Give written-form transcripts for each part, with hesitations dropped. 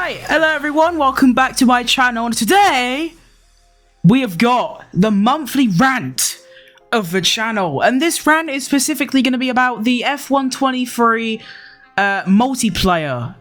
Right, hello everyone, welcome back to my channel, and today we have got the monthly rant of the channel, and this rant is specifically going to be about the F123 multiplayer,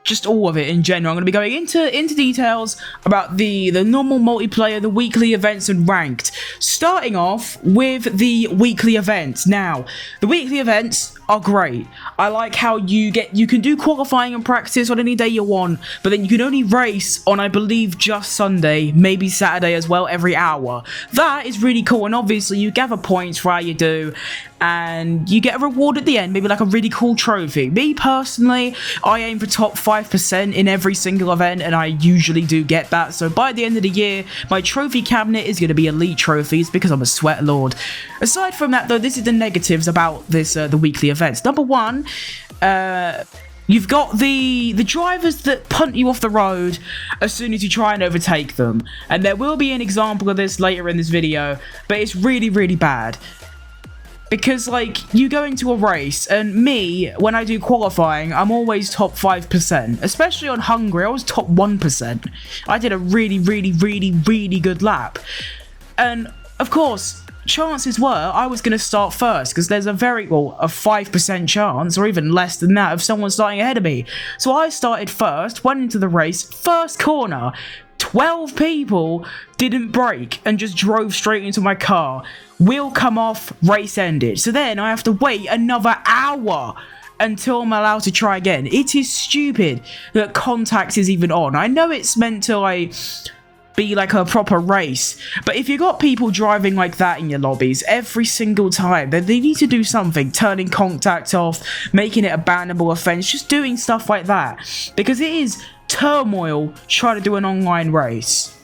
just all of it in general. I'm going to be going into details about the normal multiplayer, the weekly events, and ranked. Starting off with the weekly events. Now, the weekly events are great. I like how you can do qualifying and practice on any day you want, but then you can only race on, I believe, just Sunday, maybe Saturday as well, every hour. That is really cool, and obviously you gather points for how you do, and you get a reward at the end, maybe like a really cool trophy. Me personally, I aim for top 5% in every single event, and I usually do get that. So by the end of the year, my trophy cabinet is going to be elite trophies because I'm a sweat lord. Aside from that, though, this is the negatives about this the weekly events. Number one, you've got the drivers that punt you off the road as soon as you try and overtake them, and there will be an example of this later in this video, but it's really, really bad. Because, like, you go into a race, and me, when I do qualifying, I'm always top 5%. Especially on Hungary, I was top 1%. I did a really, really, really, really good lap. And, of course, chances were I was going to start first, because there's a 5% chance, or even less than that, of someone starting ahead of me. So I started first, went into the race, first corner, 12 people didn't brake and just drove straight into my car. Wheel come off, race ended. So then I have to wait another hour until I'm allowed to try again. It is stupid that contact is even on. I know it's meant to be like a proper race, but if you got people driving like that in your lobbies every single time, then they need to do something, turning contact off, making it a bannable offense, just doing stuff like that, because it is turmoil trying to do an online race.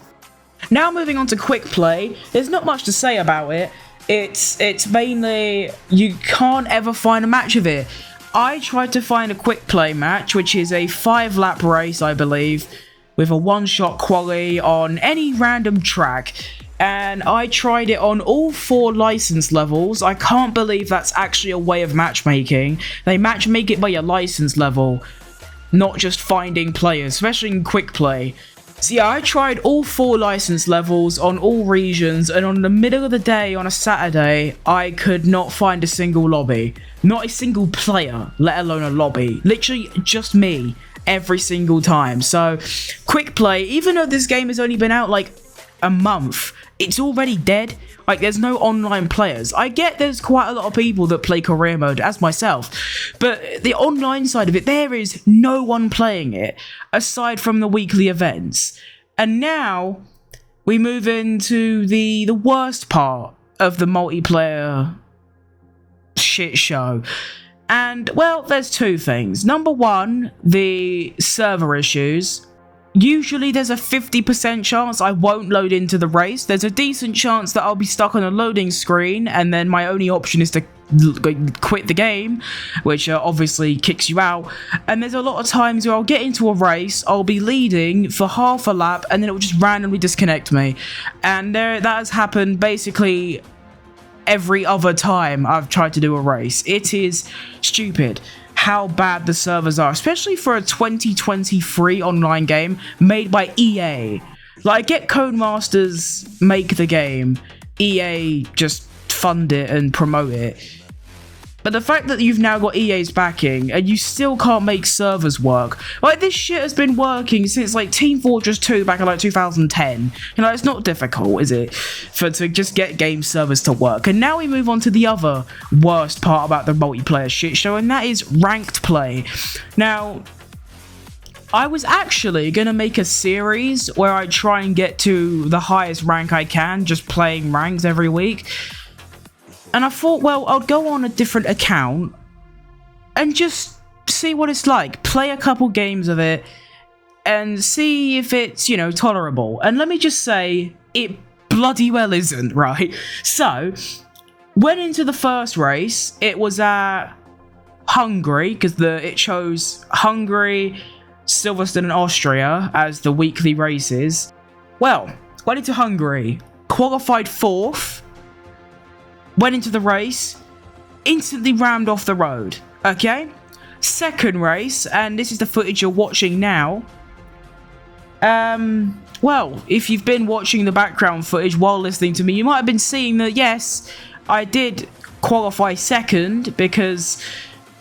Now moving on to quick play, there's not much to say about it. It's mainly you can't ever find a match of it. I tried to find a quick play match, which is a 5-lap race, I believe, with a one-shot quali on any random track, and I tried it on all 4 license levels. I can't believe that's actually a way of matchmaking. They matchmake it by your license level, not just finding players, especially in quick play. So yeah, I tried all 4 license levels on all regions, and on the middle of the day on a Saturday, I could not find a single lobby. Not a single player, let alone a lobby. Literally just me every single time. So quick play, even though this game has only been out like a month, it's already dead. Like, there's no online players. I get there's quite a lot of people that play career mode, as myself, but the online side of it, there is no one playing it aside from the weekly events. And now we move into the worst part of the multiplayer shit show. And, well, there's 2 things. Number one, the server issues. Usually there's a 50% chance I won't load into the race. There's a decent chance that I'll be stuck on a loading screen, and then my only option is to quit the game, which obviously kicks you out. And there's a lot of times where I'll get into a race, I'll be leading for half a lap, and then it will just randomly disconnect me. And that has happened basically every other time I've tried to do a race. It is stupid how bad the servers are, especially for a 2023 online game made by EA. Like, get Codemasters make the game, EA just fund it and promote it. But the fact that you've now got EA's backing and you still can't make servers work, like, this shit has been working since like Team Fortress 2 back in like 2010. You know, it's not difficult, is it, to just get game servers to work. And now we move on to the other worst part about the multiplayer shit show, and that is ranked play. Now, I was actually gonna make a series where I try and get to the highest rank I can, just playing ranks every week. And I thought, well, I'll go on a different account and just see what it's like. Play a couple games of it and see if it's, you know, tolerable. And let me just say, it bloody well isn't, right? So, went into the first race. It was at Hungary, because it chose Hungary, Silverstone and Austria as the weekly races. Well, went into Hungary, qualified 4th, went into the race, instantly rammed off the road, okay? Second race, and this is the footage you're watching now, Well, if you've been watching the background footage while listening to me, you might have been seeing that, yes, I did qualify second because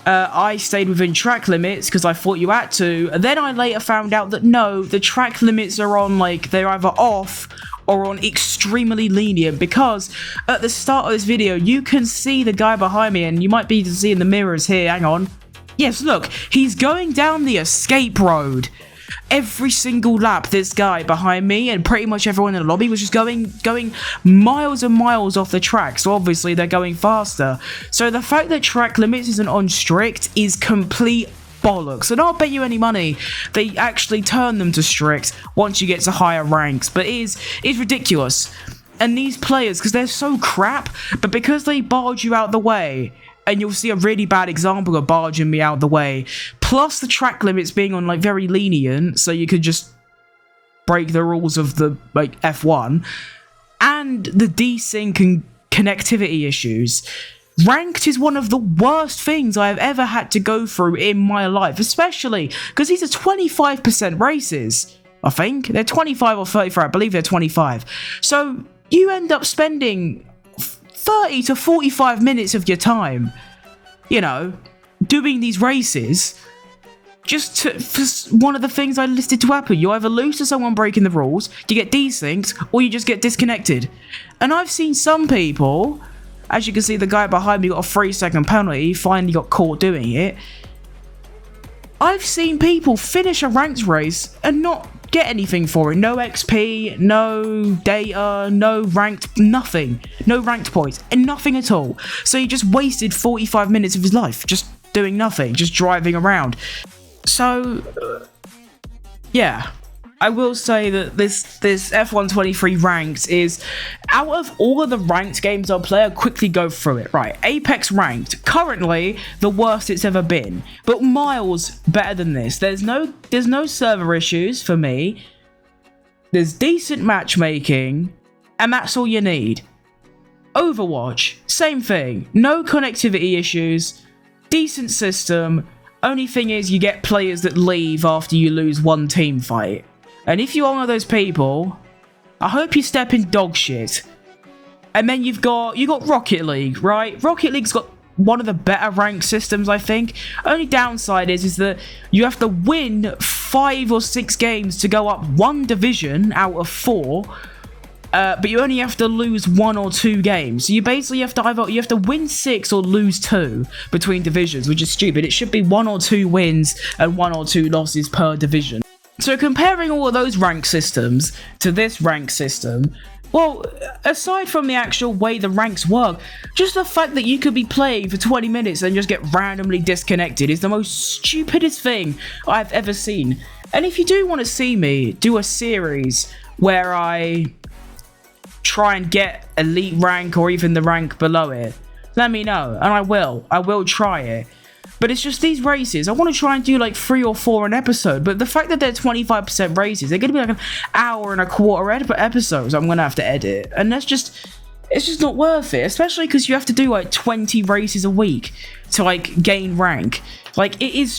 I stayed within track limits because I thought you had to. And then I later found out that no, the track limits are on, like, they're either off or on extremely lenient, because at the start of this video, you can see the guy behind me, and you might be able to see in the mirrors here, hang on. Yes, look, he's going down the escape road. Every single lap, this guy behind me and pretty much everyone in the lobby was just going miles and miles off the track. So obviously they're going faster. So the fact that track limits isn't on strict is complete bollocks. And I'll bet you any money they actually turn them to strict once you get to higher ranks. But it is ridiculous. And these players, because they're so crap, but because they barge you out the way, and you'll see a really bad example of barging me out the way, plus the track limits being on, like, very lenient, so you could just break the rules of the, like, F1, and the desync and connectivity issues. Ranked is one of the worst things I have ever had to go through in my life, especially because these are 25% races, I think. They're 25 or 34, I believe they're 25. So you end up spending 30 to 45 minutes of your time, you know, doing these races just for one of the things I listed to happen. You either lose to someone breaking the rules, you get desynced, or you just get disconnected. And I've seen some people, as you can see, the guy behind me got a 3-second penalty, he finally got caught doing it. I've seen people finish a ranked race and not get anything for it. No XP, no data, no ranked, nothing. No ranked points, and nothing at all. So he just wasted 45 minutes of his life just doing nothing, just driving around. So, yeah. I will say that this F123 ranked is, out of all of the ranked games I'll play, I'll quickly go through it. Right, Apex ranked, currently the worst it's ever been, but miles better than this. There's no server issues for me. There's decent matchmaking, and that's all you need. Overwatch, same thing. No connectivity issues, decent system. Only thing is, you get players that leave after you lose one team fight. And if you are one of those people, I hope you step in dog shit. And then you got Rocket League, right? Rocket League's got one of the better rank systems, I think. Only downside is that you have to win 5 or 6 games to go up 1 division out of 4. But you only have to lose 1 or 2 games. So you basically have to win 6 or lose 2 between divisions, which is stupid. It should be 1 or 2 wins and 1 or 2 losses per division. So comparing all of those rank systems to this rank system, well, aside from the actual way the ranks work, just the fact that you could be playing for 20 minutes and just get randomly disconnected is the most stupidest thing I've ever seen. And if you do want to see me do a series where I try and get elite rank or even the rank below it, let me know, and I will try it. But it's just these races, I want to try and do like 3 or 4 an episode, but the fact that they're 25% races, they're going to be like an hour and a quarter episodes I'm going to have to edit, and it's just not worth it, especially because you have to do like 20 races a week to like gain rank. Like, it's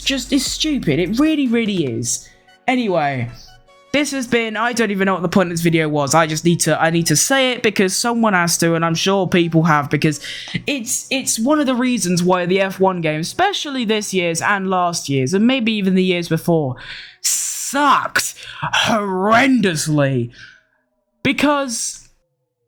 stupid, it really, really is. Anyway, this has been, I don't even know what the point of this video was. I need to say it because someone has to, and I'm sure people have, because it's one of the reasons why the F1 game, especially this year's and last year's, and maybe even the years before, sucked horrendously. Because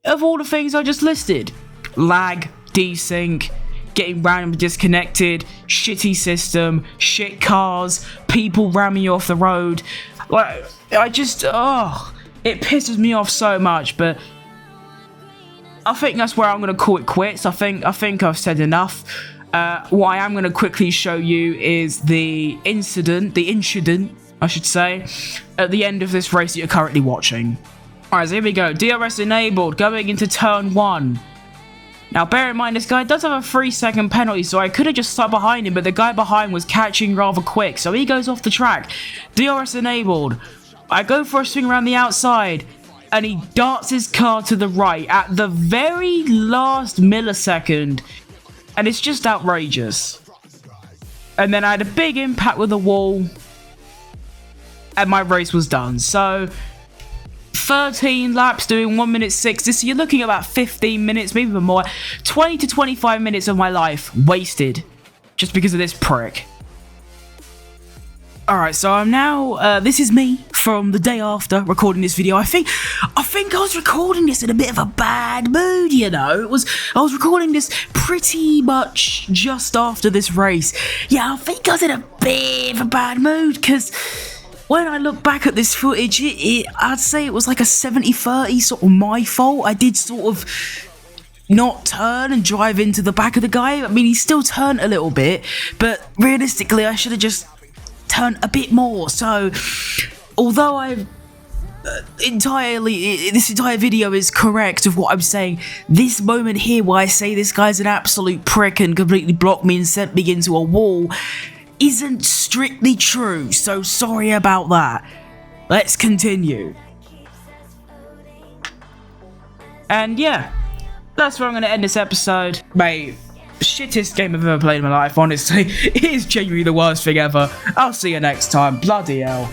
of all the things I just listed. Lag, desync, getting randomly disconnected, shitty system, shit cars, people ramming you off the road. Like, it pisses me off so much, but I think that's where I'm going to call it quits. I think I've said enough. What I am going to quickly show you is the incident, I should say, at the end of this race that you're currently watching. Alright, so here we go. DRS enabled, going into turn 1. Now, bear in mind, this guy does have a 3-second penalty, so I could have just stuck behind him, but the guy behind was catching rather quick, so he goes off the track. DRS enabled. I go for a swing around the outside, and he darts his car to the right at the very last millisecond, and it's just outrageous. And then I had a big impact with the wall, and my race was done. So 13 laps doing 1 minute 60, so you're looking at about 15 minutes, maybe even more, 20 to 25 minutes of my life wasted just because of this prick. Alright, so I'm now, this is me from the day after recording this video. I think I was recording this in a bit of a bad mood, you know. I was recording this pretty much just after this race. Yeah, I think I was in a bit of a bad mood, because when I look back at this footage, I'd say it was like a 70-30 sort of my fault. I did sort of not turn and drive into the back of the guy. I mean, he still turned a little bit, but realistically, I should have just turn a bit more. So although I've this entire video is correct of what I'm saying, this moment here where I say this guy's an absolute prick and completely blocked me and sent me into a wall isn't strictly true, so sorry about that. Let's continue. And yeah, that's where I'm going to end this episode. Mate, shittest game I've ever played in my life, honestly. It is genuinely the worst thing ever. I'll see you next time. Bloody hell.